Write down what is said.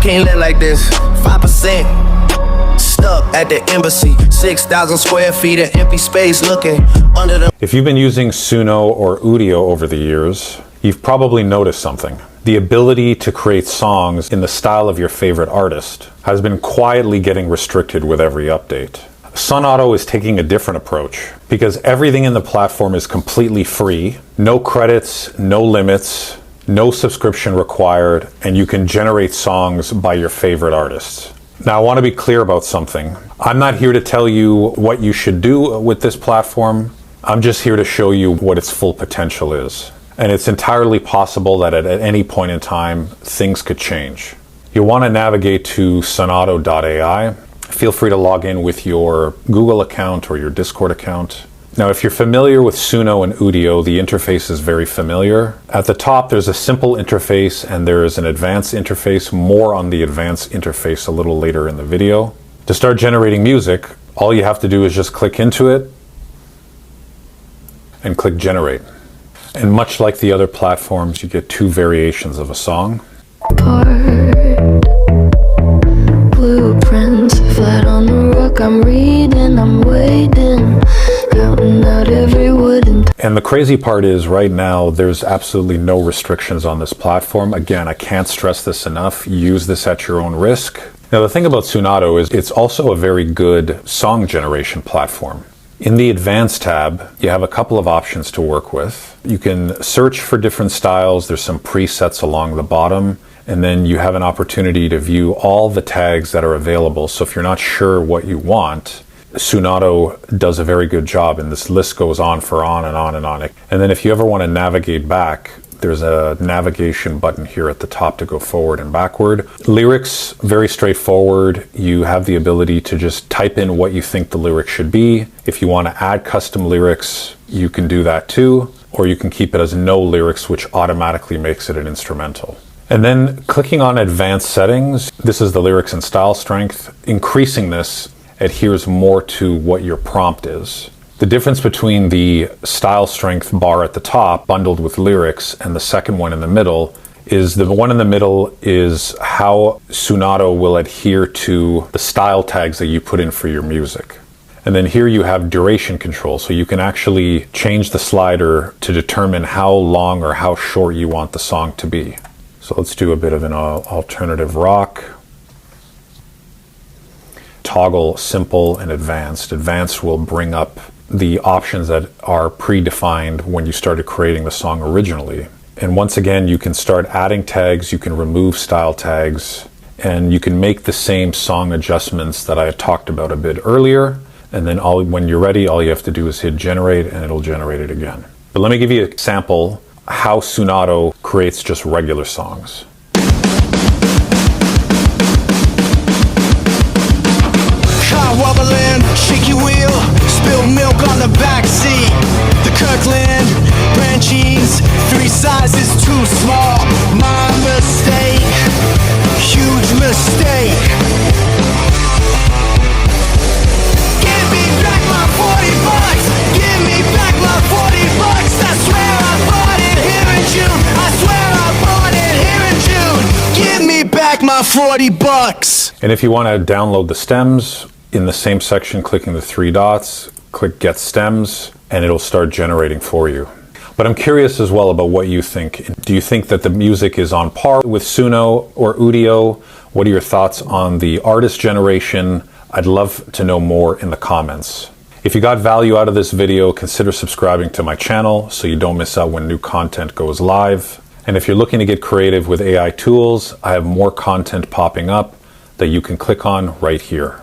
can't live like this. 5% stuck at the embassy. 6,000 square feet of empty space looking under the... If you've been using Suno or Udio over the years, you've probably noticed something. The ability to create songs in the style of your favorite artist has been quietly getting restricted with every update. Sonauto is taking a different approach because everything in the platform is completely free, no credits, no limits, no subscription required, and you can generate songs by your favorite artists. Now, I want to be clear about something. I'm not here to tell you what you should do with this platform. I'm just here to show you what its full potential is. And it's entirely possible that at any point in time, things could change. You'll want to navigate to suno.ai. Feel free to log in with your Google account or your Discord account. Now, if you're familiar with Suno and Udio, the interface is very familiar. At the top, there's a simple interface and there is an advanced interface. More on the advanced interface a little later in the video. To start generating music, all you have to do is just click into it and click generate. And much like the other platforms, you get two variations of a song. Blueprints, flat on the rock, I'm reading, I'm waiting, counting out every wood. And the crazy part is right now, there's absolutely no restrictions on this platform. Again, I can't stress this enough. Use this at your own risk. Now, the thing about Sonauto is it's also a very good song generation platform. In the Advanced tab, you have a couple of options to work with. You can search for different styles. There's some presets along the bottom. And then you have an opportunity to view all the tags that are available. So if you're not sure what you want, Sonauto does a very good job, and this list goes on for on and on and on. And then if you ever want to navigate back, there's a navigation button here at the top to go forward and backward. Lyrics, very straightforward. You have the ability to just type in what you think the lyric should be. If you want to add custom lyrics, you can do that too, or you can keep it as no lyrics, which automatically makes it an instrumental. And then clicking on advanced settings, this is the lyrics and style strength. Increasing this adheres more to what your prompt is. The difference between the style strength bar at the top, bundled with lyrics, and the second one in the middle is the one in the middle is how Sonauto will adhere to the style tags that you put in for your music. And then here you have duration control, so you can actually change the slider to determine how long or how short you want the song to be. So let's do a bit of an alternative rock. Toggle simple and advanced. Advanced will bring up the options that are predefined when you started creating the song originally. And once again, you can start adding tags, you can remove style tags, and you can make the same song adjustments that I had talked about a bit earlier. And then when you're ready, all you have to do is hit generate and it'll generate it again. But let me give you an example how Sonauto creates just regular songs. Car wobbling, shaky wheel, spilled milk on the back seat. The Kirkland brand jeans, 3 sizes too small. My mistake, huge mistake. Give me back my 40 bucks. Give me back my 40 bucks. I swear I bought it here in June. I swear I bought it here in June. Give me back my 40 bucks. And if you want to download the stems, in the same section, clicking the 3 dots, click Get Stems, and it'll start generating for you. But I'm curious as well about what you think. Do you think that the music is on par with Suno or Udio? What are your thoughts on the artist generation? I'd love to know more in the comments. If you got value out of this video, consider subscribing to my channel so you don't miss out when new content goes live. And if you're looking to get creative with AI tools, I have more content popping up that you can click on right here.